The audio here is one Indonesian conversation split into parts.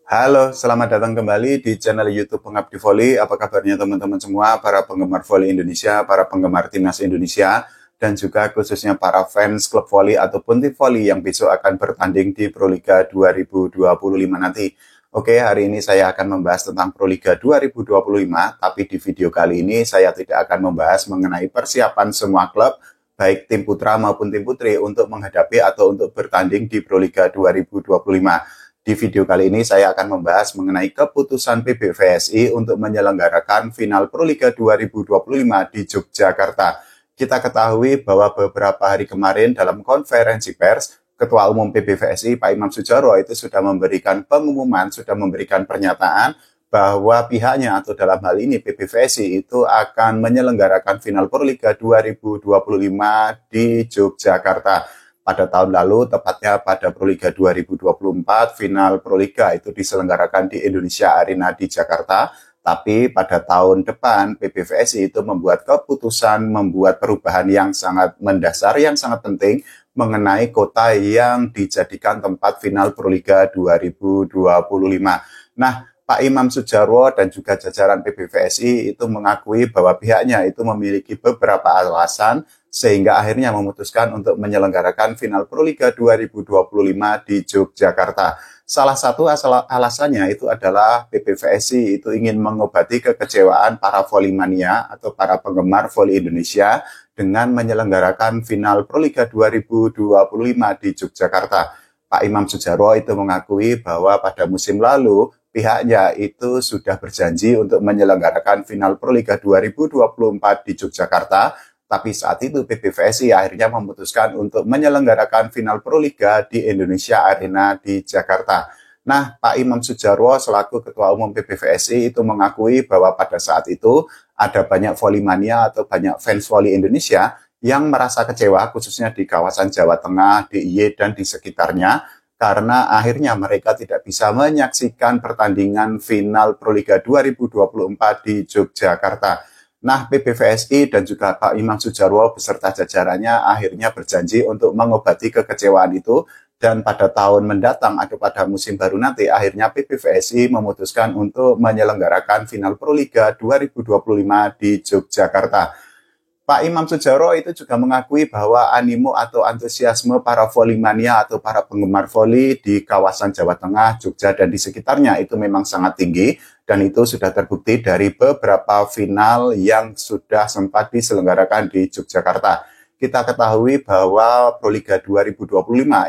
Halo, selamat datang kembali di channel YouTube Pengabdi Voli. Apa kabarnya teman-teman semua, para penggemar voli Indonesia, para penggemar timnas Indonesia, dan juga khususnya para fans klub voli ataupun tim voli yang besok akan bertanding di Proliga 2025 nanti. Oke, hari ini saya akan membahas tentang Proliga 2025, tapi di video kali ini saya tidak akan membahas mengenai persiapan semua klub, baik tim putra maupun tim putri, untuk menghadapi atau untuk bertanding di Proliga 2025. Di video kali ini saya akan membahas mengenai keputusan PBVSI untuk menyelenggarakan final Proliga 2025 di Yogyakarta. Kita ketahui bahwa beberapa hari kemarin dalam konferensi pers, Ketua Umum PBVSI Pak Imam Sudjarwo itu sudah memberikan pengumuman, sudah memberikan pernyataan bahwa pihaknya atau dalam hal ini PBVSI itu akan menyelenggarakan final Proliga 2025 di Yogyakarta. Pada tahun lalu, tepatnya pada Proliga 2024, final Proliga itu diselenggarakan di Indonesia Arena di Jakarta. Tapi pada tahun depan, PBVSI itu membuat keputusan, membuat perubahan yang sangat mendasar, yang sangat penting mengenai kota yang dijadikan tempat final Proliga 2025. Nah, Pak Imam Sudjarwo dan juga jajaran PBVSI itu mengakui bahwa pihaknya itu memiliki beberapa alasan sehingga akhirnya memutuskan untuk menyelenggarakan final Proliga 2025 di Yogyakarta. Salah satu alasannya itu adalah PBVSI itu ingin mengobati kekecewaan para volimania atau para penggemar voli Indonesia dengan menyelenggarakan final Proliga 2025 di Yogyakarta. Pak Imam Sudjarwo itu mengakui bahwa pada musim lalu pihaknya itu sudah berjanji untuk menyelenggarakan final Proliga 2024 di Yogyakarta, tapi saat itu PBVSI akhirnya memutuskan untuk menyelenggarakan final Proliga di Indonesia Arena di Jakarta. Nah, Pak Imam Sudjarwo selaku Ketua Umum PBVSI itu mengakui bahwa pada saat itu ada banyak volimania atau banyak fans voli Indonesia yang merasa kecewa khususnya di kawasan Jawa Tengah, DIY, dan di sekitarnya, karena akhirnya mereka tidak bisa menyaksikan pertandingan final Proliga 2024 di Yogyakarta. Nah, PBVSI dan juga Pak Imam Sudjarwo beserta jajarannya akhirnya berjanji untuk mengobati kekecewaan itu, dan pada tahun mendatang atau pada musim baru nanti akhirnya PBVSI memutuskan untuk menyelenggarakan final Proliga 2025 di Yogyakarta. Pak Imam Sudjarwo itu juga mengakui bahwa animo atau antusiasme para volimania atau para penggemar voli di kawasan Jawa Tengah, Jogja, dan di sekitarnya itu memang sangat tinggi, dan itu sudah terbukti dari beberapa final yang sudah sempat diselenggarakan di Yogyakarta. Kita ketahui bahwa Proliga 2025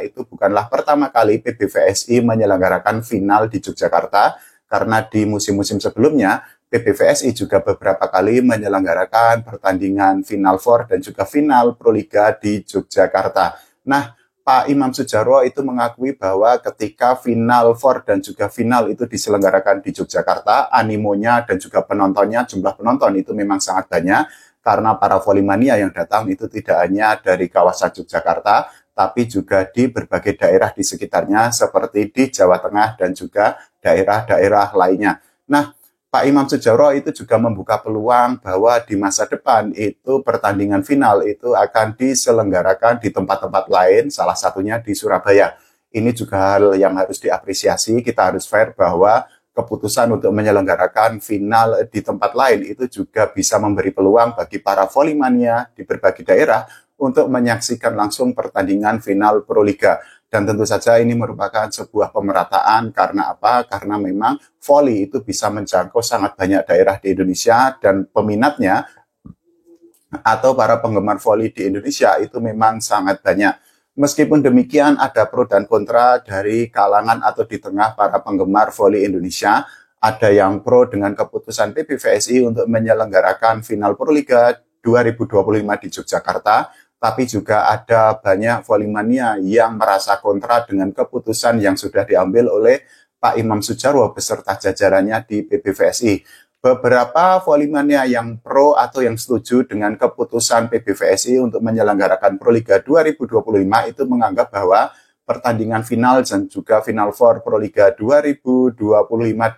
itu bukanlah pertama kali PBVSI menyelenggarakan final di Yogyakarta, karena di musim-musim sebelumnya PBVSI juga beberapa kali menyelenggarakan pertandingan Final Four dan juga final Proliga di Yogyakarta. Nah, Pak Imam Sudjarwo itu mengakui bahwa ketika Final Four dan juga final itu diselenggarakan di Yogyakarta, animonya dan juga penontonnya, jumlah penonton itu memang sangat banyak, karena para volimania yang datang itu tidak hanya dari kawasan Yogyakarta, tapi juga di berbagai daerah di sekitarnya seperti di Jawa Tengah dan juga daerah-daerah lainnya. Nah, Pak Imam Sudjarwo itu juga membuka peluang bahwa di masa depan itu pertandingan final itu akan diselenggarakan di tempat-tempat lain, salah satunya di Surabaya. Ini juga hal yang harus diapresiasi, kita harus fair bahwa keputusan untuk menyelenggarakan final di tempat lain itu juga bisa memberi peluang bagi para volimania di berbagai daerah untuk menyaksikan langsung pertandingan final Proliga. Dan tentu saja ini merupakan sebuah pemerataan. Karena apa? Karena memang voli itu bisa menjangkau sangat banyak daerah di Indonesia, dan peminatnya atau para penggemar voli di Indonesia itu memang sangat banyak. Meskipun demikian, ada pro dan kontra dari kalangan atau di tengah para penggemar voli Indonesia. Ada yang pro dengan keputusan PBVSI untuk menyelenggarakan final Proliga 2025 di Yogyakarta, tapi juga ada banyak volimania yang merasa kontra dengan keputusan yang sudah diambil oleh Pak Imam Sudjarwo beserta jajarannya di PBVSI. Beberapa volimania yang pro atau yang setuju dengan keputusan PBVSI untuk menyelenggarakan Proliga 2025 itu menganggap bahwa pertandingan final dan juga Final Four Proliga 2025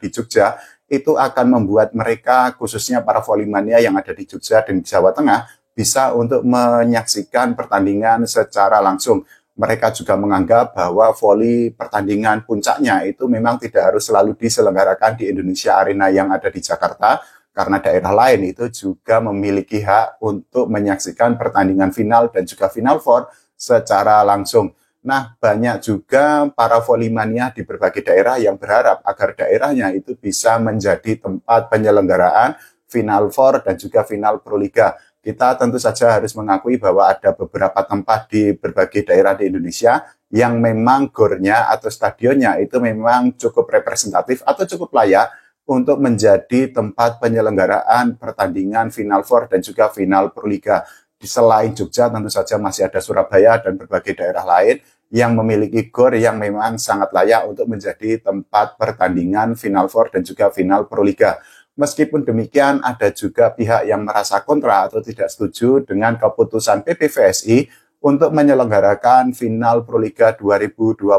di Jogja itu akan membuat mereka, khususnya para volimania yang ada di Jogja dan di Jawa Tengah, bisa untuk menyaksikan pertandingan secara langsung. mereka juga menganggap bahwa voli pertandingan puncaknya itu memang tidak harus selalu diselenggarakan di Indonesia Arena yang ada di Jakarta, karena daerah lain itu juga memiliki hak untuk menyaksikan pertandingan final dan juga Final Four secara langsung. Nah, banyak juga para volley-mania di berbagai daerah yang berharap agar daerahnya itu bisa menjadi tempat penyelenggaraan Final Four dan juga Final Proliga. Kita tentu saja harus mengakui bahwa ada beberapa tempat di berbagai daerah di Indonesia yang memang gornya atau stadionnya itu memang cukup representatif atau cukup layak untuk menjadi tempat penyelenggaraan pertandingan Final Four dan juga Final Proliga. Selain Jogja, tentu saja masih ada Surabaya dan berbagai daerah lain yang memiliki gor yang memang sangat layak untuk menjadi tempat pertandingan Final Four dan juga Final Proliga. Meskipun demikian, ada juga pihak yang merasa kontra atau tidak setuju dengan keputusan PBVSI untuk menyelenggarakan Final Proliga 2025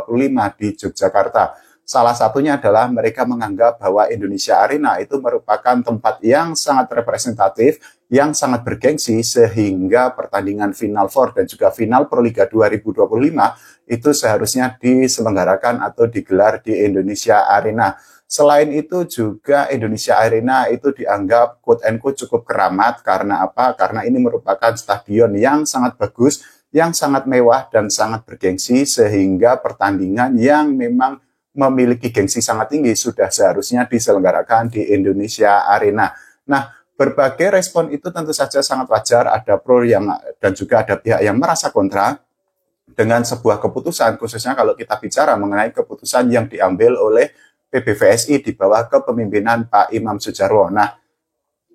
di Yogyakarta. Salah satunya adalah mereka menganggap bahwa Indonesia Arena itu merupakan tempat yang sangat representatif, yang sangat bergengsi, sehingga pertandingan Final Four dan juga Final Proliga 2025 itu seharusnya diselenggarakan atau digelar di Indonesia Arena. Selain itu juga Indonesia Arena itu dianggap quote and quote cukup keramat karena apa? Karena ini merupakan stadion yang sangat bagus, yang sangat mewah dan sangat bergengsi, sehingga pertandingan yang memang memiliki gengsi sangat tinggi sudah seharusnya diselenggarakan di Indonesia Arena. Nah, berbagai respon itu tentu saja sangat wajar, ada pro yang dan juga ada pihak yang merasa kontra dengan sebuah keputusan, khususnya kalau kita bicara mengenai keputusan yang diambil oleh PBVSI di bawah kepemimpinan Pak Imam Sudjarwo. Nah,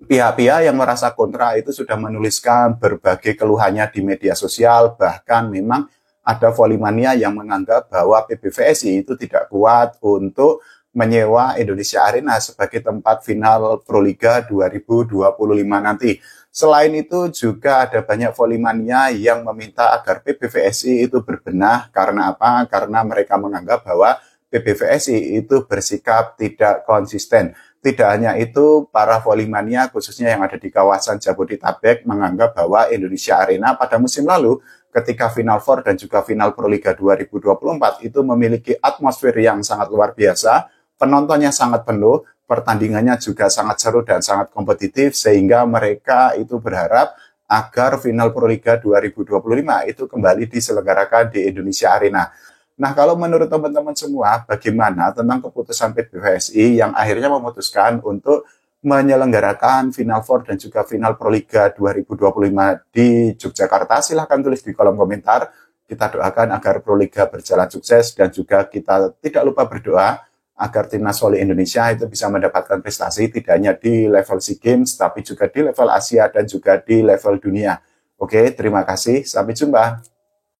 pihak-pihak yang merasa kontra itu sudah menuliskan berbagai keluhannya di media sosial, bahkan memang ada volley-mania yang menganggap bahwa PBVSI itu tidak kuat untuk menyewa Indonesia Arena sebagai tempat final Proliga 2025 nanti. Selain itu juga ada banyak volley-mania yang meminta agar PBVSI itu berbenah karena apa? Karena mereka menganggap bahwa PBVSI itu bersikap tidak konsisten. Tidak hanya itu, para volley-mania khususnya yang ada di kawasan Jabodetabek menganggap bahwa Indonesia Arena pada musim lalu ketika Final Four dan juga Final Proliga 2024 itu memiliki atmosfer yang sangat luar biasa, penontonnya sangat penuh, pertandingannya juga sangat seru dan sangat kompetitif, sehingga mereka itu berharap agar Final Proliga 2025 itu kembali diselenggarakan di Indonesia Arena. Nah, kalau menurut teman-teman semua, bagaimana tentang keputusan PBVSI yang akhirnya memutuskan untuk menyelenggarakan Final Four dan juga Final Proliga 2025 di Yogyakarta? Silahkan tulis di kolom komentar. Kita doakan agar Proliga berjalan sukses dan juga kita tidak lupa berdoa agar timnas voli Indonesia itu bisa mendapatkan prestasi tidak hanya di level SEA Games, tapi juga di level Asia dan juga di level dunia. Oke, terima kasih. Sampai jumpa.